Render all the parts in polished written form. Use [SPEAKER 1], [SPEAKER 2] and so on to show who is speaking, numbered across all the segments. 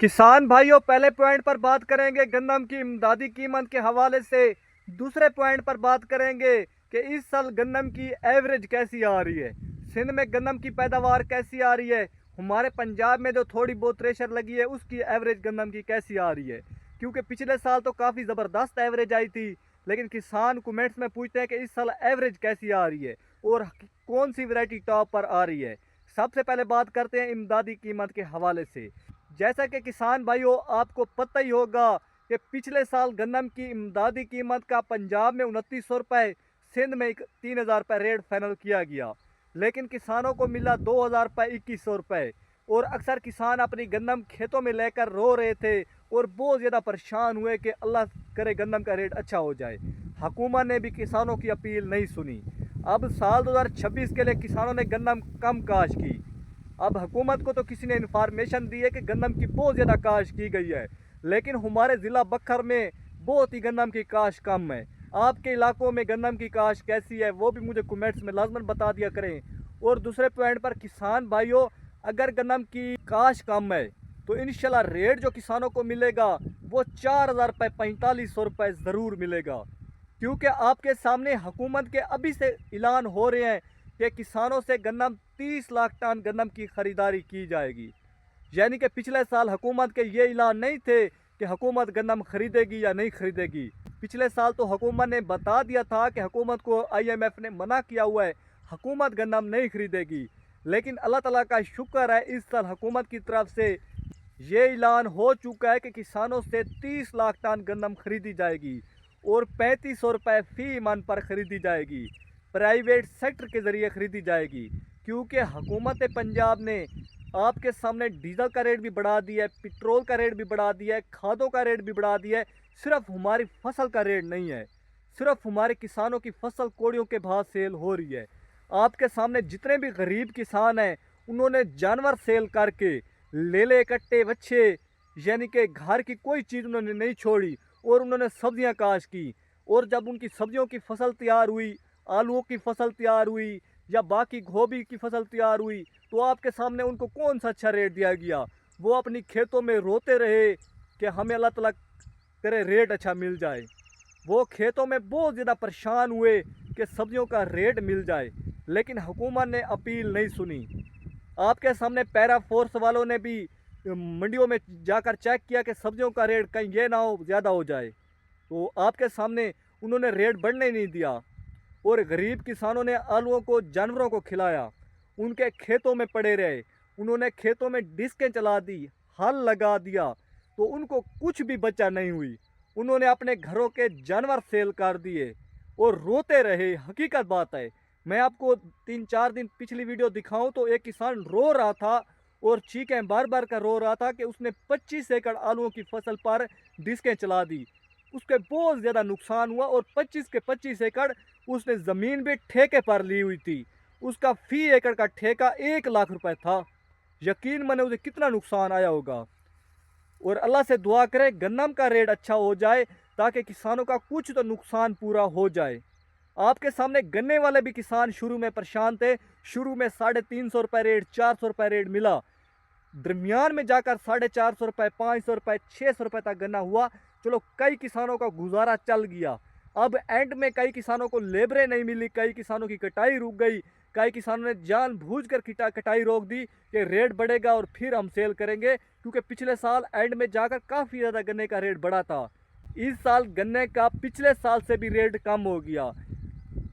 [SPEAKER 1] किसान भाइयों, पहले पॉइंट पर बात करेंगे गंदम की इमदादी कीमत के हवाले से। दूसरे पॉइंट पर बात करेंगे कि इस साल गंदम की एवरेज कैसी आ रही है, सिंध में गंदम की पैदावार कैसी आ रही है, हमारे पंजाब में जो थोड़ी बहुत थ्रेशर लगी है उसकी एवरेज गंदम की कैसी आ रही है। क्योंकि पिछले साल तो काफ़ी ज़बरदस्त एवरेज आई थी, लेकिन किसान कमेंट्स में पूछते हैं कि इस साल एवरेज कैसी आ रही है और कौन सी वैरायटी टॉप पर आ रही है। सबसे पहले बात करते हैं इमदादी कीमत के हवाले से। जैसा कि किसान भाइयों, आपको पता ही होगा कि पिछले साल गंदम की इमदादी कीमत का पंजाब में 2900 रुपये, सिंध में 3000 रुपये रेट फाइनल किया गया, लेकिन किसानों को मिला 2000 रुपये, 2100 रुपये। और अक्सर किसान अपनी गंदम खेतों में लेकर रो रहे थे और बहुत ज़्यादा परेशान हुए कि अल्लाह करे गंदम का रेट अच्छा हो जाए। हुकूमत ने भी किसानों की अपील नहीं सुनी। अब साल 2026 के लिए किसानों ने गंदम कम काश की। अब हुकूमत को तो किसी ने इन्फॉर्मेशन दी है कि गंदम की बहुत ज़्यादा काश की गई है, लेकिन हमारे ज़िला बखर में बहुत ही गंदम की काश कम है। आपके इलाकों में गंदम की काश कैसी है वो भी मुझे कमेंट्स में लाजमन बता दिया करें। और दूसरे पॉइंट पर किसान भाइयों, अगर गंदम की काश कम है तो इंशाल्लाह रेट जो किसानों को मिलेगा वो 4000 रुपये, 4500 रुपये ज़रूर मिलेगा। क्योंकि आपके सामने हुकूमत के अभी से ऐलान हो रहे हैं कि किसानों से गंदम 30 लाख टन गंदम की खरीदारी की जाएगी। यानी कि पिछले साल हुकूमत के ये ऐलान नहीं थे कि हुकूमत गंदम खरीदेगी या नहीं खरीदेगी। पिछले साल तो हुकूमत ने बता दिया था कि हुकूमत को IMF ने मना किया हुआ है, हुकूमत गंदम नहीं खरीदेगी। लेकिन अल्लाह ताला का शुक्र है, इस साल हुकूमत की तरफ से ये ऐलान हो चुका है कि किसानों से 30 लाख टन गंदम खरीदी जाएगी और 3500 रुपये फी मन पर खरीदी जाएगी। प्राइवेट सेक्टर के ज़रिए खरीदी जाएगी। क्योंकि हुकूमत पंजाब ने आपके सामने डीजल का रेट भी बढ़ा दिया है, पेट्रोल का रेट भी बढ़ा दिया है, खादों का रेट भी बढ़ा दिया है। सिर्फ हमारी फसल का रेट नहीं है, सिर्फ हमारे किसानों की फसल कोड़ियों के भाव सेल हो रही है। आपके सामने जितने भी गरीब किसान हैं उन्होंने जानवर सेल करके ले ले कट्टे बच्चे, यानी कि घर की कोई चीज़ उन्होंने नहीं छोड़ी और उन्होंने सब्जियां काश की। और जब उनकी सब्जियों की फसल तैयार हुई, आलूओं की फसल तैयार हुई या बाकी गोभी की फसल तैयार हुई, तो आपके सामने उनको कौन सा अच्छा रेट दिया गया। वो अपनी खेतों में रोते रहे कि हमें अल्लाह ताला करे रेट अच्छा मिल जाए। वो खेतों में बहुत ज़्यादा परेशान हुए कि सब्जियों का रेट मिल जाए, लेकिन हुकूमत ने अपील नहीं सुनी। आपके सामने पैरा फोर्स वालों ने भी मंडियों में जाकर चेक किया कि सब्जियों का रेट कहीं ये ना हो ज़्यादा हो जाए, तो आपके सामने उन्होंने रेट बढ़ने नहीं दिया। और गरीब किसानों ने आलूओं को जानवरों को खिलाया, उनके खेतों में पड़े रहे, उन्होंने खेतों में डिस्कें चला दी, हल लगा दिया, तो उनको कुछ भी बचा नहीं हुई। उन्होंने अपने घरों के जानवर सेल कर दिए और रोते रहे। हकीकत बात है, मैं आपको 3-4 दिन पिछली वीडियो दिखाऊं तो एक किसान रो रहा था और चीखें बार बार कर रो रहा था कि उसने 25 एकड़ आलूओं की फसल पर डिस्कें चला दी, उसके बहुत ज़्यादा नुकसान हुआ। और 25 के 25 एकड़ उसने ज़मीन भी ठेके पर ली हुई थी, उसका फी एकड़ का ठेका 1 लाख रुपए था। यकीन माने उसे कितना नुकसान आया होगा। और अल्लाह से दुआ करें गन्नम का रेट अच्छा हो जाए ताकि किसानों का कुछ तो नुकसान पूरा हो जाए। आपके सामने गन्ने वाले भी किसान शुरू में परेशान थे, शुरू में 350 रुपये रेट, 400 रुपये रेट मिला, दरमियान में जाकर 450 रुपये, 500 रुपये, 600 रुपये तक गन्ना हुआ। चलो कई किसानों का गुजारा चल गया। अब एंड में कई किसानों को लेबरें नहीं मिली, कई किसानों की कटाई रुक गई, कई किसानों ने जानबूझकर कटाई रोक दी कि रेट बढ़ेगा और फिर हम सेल करेंगे। क्योंकि पिछले साल एंड में जाकर काफ़ी ज़्यादा गन्ने का रेट बढ़ा था। इस साल गन्ने का पिछले साल से भी रेट कम हो गया,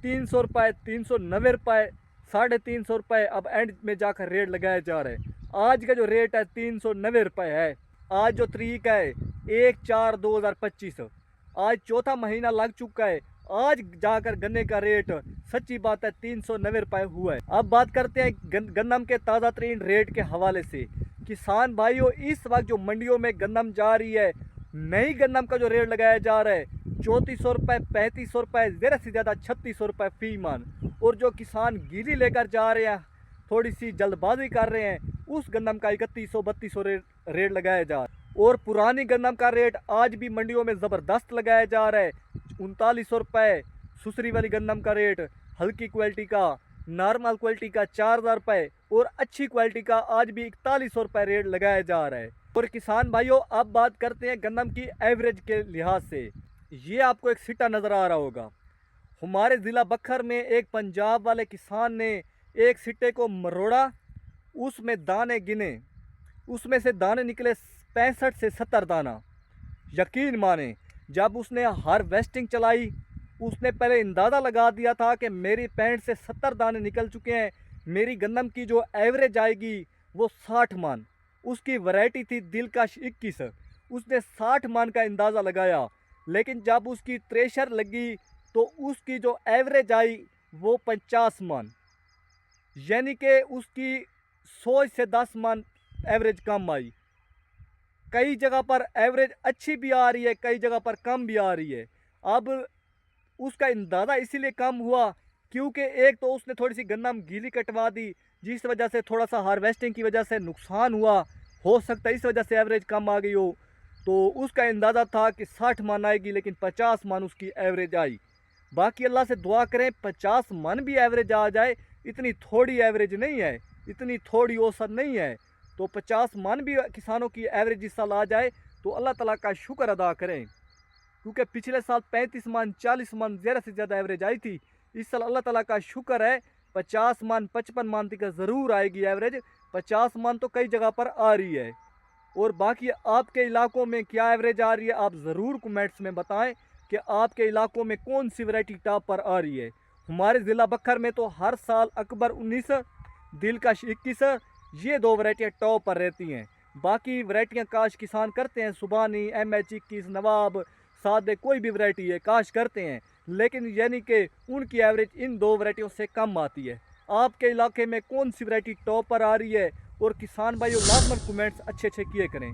[SPEAKER 1] 300 रुपये, 390 रुपये, 350 रुपये अब एंड में जाकर रेट लगाया जा रहा है। आज का जो रेट है 390 रुपये है। आज जो तारीख है 1/4/2025, आज चौथा महीना लग चुका है, आज जाकर गन्ने का रेट सच्ची बात है 390 रुपये हुआ है। अब बात करते हैं गन्नम के ताज़ा तरीन रेट के हवाले से। किसान भाइयों, इस वक्त जो मंडियों में गन्नम जा रही है, नई गन्नम का जो रेट लगाया जा रहा है 3400 रुपये, 3500 रुपये, ज़्यादा से ज़्यादा 3600 रुपये फी मन। और जो किसान गीली लेकर जा रहे हैं, थोड़ी सी जल्दबाजी कर रहे हैं, उस गन्नम का 3100-3200 रेट लगाया जा रहा है। और पुरानी गन्नम का रेट आज भी मंडियों में ज़बरदस्त लगाया जा रहा है, 3900 रुपये। सुसरी वाली गन्नम का रेट, हल्की क्वालिटी का, नॉर्मल क्वालिटी का 4000 रुपये और अच्छी क्वालिटी का आज भी 4100 रुपये रेट लगाया जा रहा है। और किसान भाइयों, अब बात करते हैं गंदम की एवरेज के लिहाज से। ये आपको एक सिट्टा नज़र आ रहा होगा। हमारे ज़िला बखर में एक पंजाब वाले किसान ने एक सिट्टे को मरोड़ा, उसमें दाने गिने, उसमें से दाने निकले 65 से 70 दाना। यकीन माने, जब उसने हार्वेस्टिंग चलाई, उसने पहले अंदाज़ा लगा दिया था कि मेरी 65 से 70 दाने निकल चुके हैं, मेरी गंदम की जो एवरेज आएगी वो 60 मन। उसकी वैरायटी थी दिलकश 21। उसने 60 मन का अंदाज़ा लगाया, लेकिन जब उसकी थ्रेशर लगी तो उसकी जो एवरेज आई वो 50 मन, यानी कि उसकी 100 से 10 मन एवरेज कम आई। कई जगह पर एवरेज अच्छी भी आ रही है, कई जगह पर कम भी आ रही है। अब उसका अंदाज़ा इसीलिए कम हुआ क्योंकि एक तो उसने थोड़ी सी गंदम गीली कटवा दी, जिस वजह से थोड़ा सा हार्वेस्टिंग की वजह से नुकसान हुआ। हो सकता है इस वजह से एवरेज कम आ गई हो। तो उसका अंदाज़ा था कि 60 मन आएगी, लेकिन 50 मन उसकी एवरेज आई। बाकी अल्लाह से दुआ करें 50 मन भी एवरेज आ जाए, इतनी थोड़ी एवरेज नहीं है, इतनी थोड़ी औसत नहीं है। तो 50 मन भी किसानों की एवरेज इस साल आ जाए तो अल्लाह ताला का शुक्र अदा करें, क्योंकि पिछले साल 35 मन 40 मन ज़्यादा से ज़्यादा एवरेज आई थी। इस साल अल्लाह ताला का शुक्र है 50 मन 55 मन तक ज़रूर आएगी एवरेज। 50 मन तो कई जगह पर आ रही है। और बाकी आपके इलाकों में क्या एवरेज आ रही है, आप ज़रूर कमेंट्स में बताएं कि आपके इलाकों में कौन सी वैरायटी टॉप पर आ रही है। हमारे ज़िला बखर में तो हर साल अकबर 19, दिलकश 21, ये 2 वैरायटियाँ टॉप पर रहती हैं। बाकी वैरायटियाँ काश किसान करते हैं, सुबानी, MH21, नवाब, सादे, कोई भी वैरायटी है काश करते हैं, लेकिन यानी कि उनकी एवरेज इन 2 वैरायटियों से कम आती है। आपके इलाके में कौन सी वैरायटी टॉप पर आ रही है? और किसान भाइयों लाजमन कमेंट्स अच्छे किए करें।